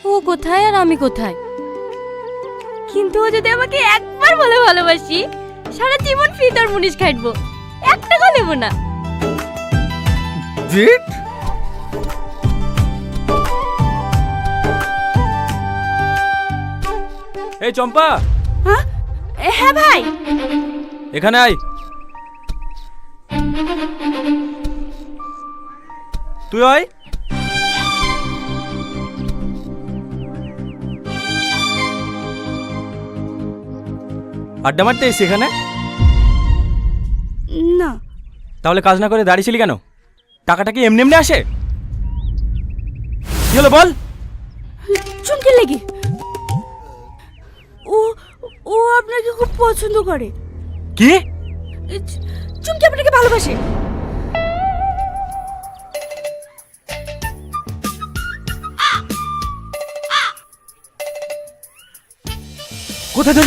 ও কোথায় আর আমি কোথায়? কিন্তু ও যদি আমাকে একবার বলে ভালোবাসি, সারা জীবন ফ্রি তার মুনিশ খাটবো, 1 টাকা নেব না। জিট এই চম্পা, হ্যাঁ ভাই। এখানে আয়। তুই আয়। আড্ডা মারতে এসছি এখানে? না, তাহলে কাজ না করে দাঁড়িয়েছিলি কেন? টাকাটা কি এমনি এমনি আসে? কি হলো বল? চুমকে লেগে। ও ও আপনাকে খুব পছন্দ করে। কি? চুমকি আপনাকে ভালোবাসে। কোথায় ধরে